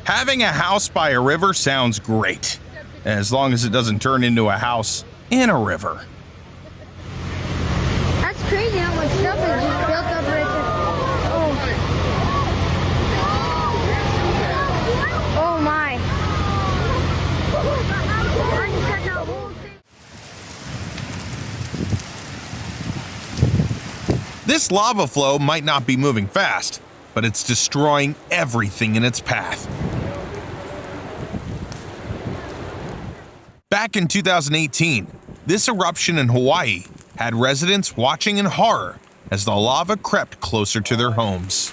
Having a house by a river sounds great, as long as it doesn't turn into a house in a river. That's crazy how much stuff is just built up right there. Oh my. I just got that whole thing. This lava flow might not be moving fast, but it's destroying everything in its path. Back in 2018, this eruption in Hawaii had residents watching in horror as the lava crept closer to their homes.